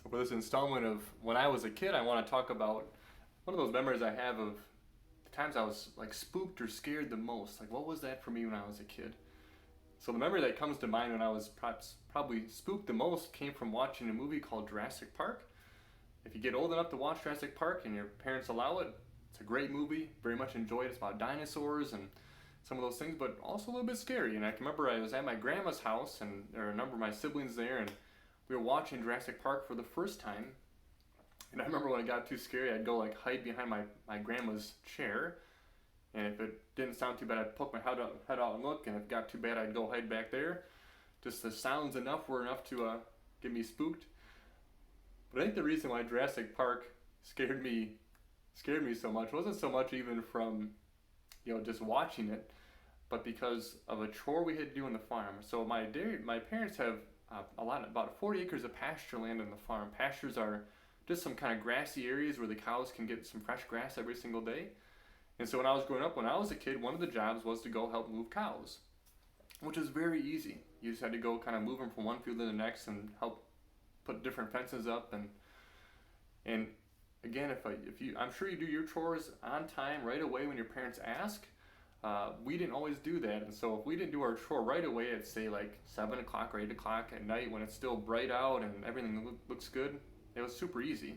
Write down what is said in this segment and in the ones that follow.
So for this installment of when I was a kid, I want to talk about one of those memories I have of the times I was like spooked or scared the most. Like what was that for me when I was a kid? So the memory that comes to mind when I was perhaps probably spooked the most came from watching a movie called Jurassic Park. If you get old enough to watch Jurassic Park and your parents allow it, it's a great movie. Very much enjoyed it. It's about dinosaurs and some of those things, but also a little bit scary. And I can remember I was at my grandma's house and there were a number of my siblings there, and we were watching Jurassic Park for the first time. And I remember when it got too scary, I'd go like hide behind my grandma's chair. And if it didn't sound too bad, I'd poke my head out and look. And if it got too bad, I'd go hide back there. Just the sounds were enough to get me spooked. But I think the reason why Jurassic Park scared me so much wasn't so much even from just watching it, but because of a chore we had to do on the farm. So my parents have about 40 acres of pasture land on the farm. Pastures are just some kind of grassy areas where the cows can get some fresh grass every single day. And so when I was growing up, when I was a kid, one of the jobs was to go help move cows, which is very easy. You just had to go kind of move them from one field to the next and help put different fences up. And again, I'm sure you do your chores on time right away when your parents ask. We didn't always do that, and so if we didn't do our chore right away at say like 7 o'clock or 8 o'clock at night when it's still bright out and everything looks good, it was super easy.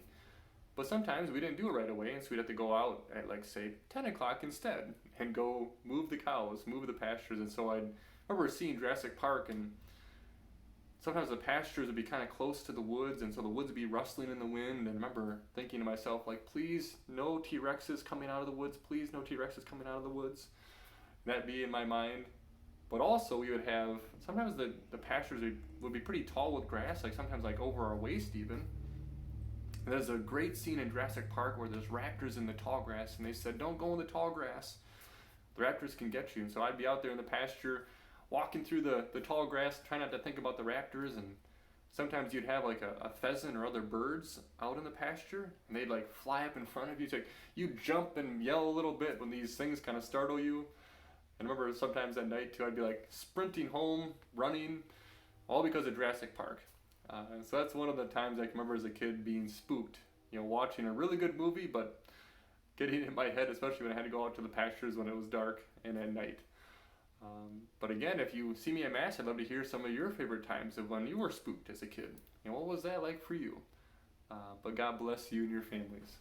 But sometimes we didn't do it right away, and so we'd have to go out at like say 10 o'clock instead and go move the cows, move the pastures. And so I remember seeing Jurassic Park, and sometimes the pastures would be kind of close to the woods, and so the woods would be rustling in the wind. And I remember thinking to myself, like, please, no T-Rexes coming out of the woods. Please, no T-Rexes coming out of the woods. That be in my mind. But also we would have, sometimes the pastures would be pretty tall with grass, like sometimes like over our waist even. And there's a great scene in Jurassic Park where there's raptors in the tall grass, and they said, don't go in the tall grass. The raptors can get you. And so I'd be out there in the pasture walking through the tall grass, trying not to think about the raptors. And sometimes you'd have like a pheasant or other birds out in the pasture, and they'd like fly up in front of you. So you jump and yell a little bit when these things kind of startle you. I remember sometimes at night too, I'd be like sprinting home, running, all because of Jurassic Park. And so that's one of the times I can remember as a kid being spooked, watching a really good movie, but getting in my head, especially when I had to go out to the pastures when it was dark and at night. But again, if you see me at Mass, I'd love to hear some of your favorite times of when you were spooked as a kid. What was that like for you? But God bless you and your families.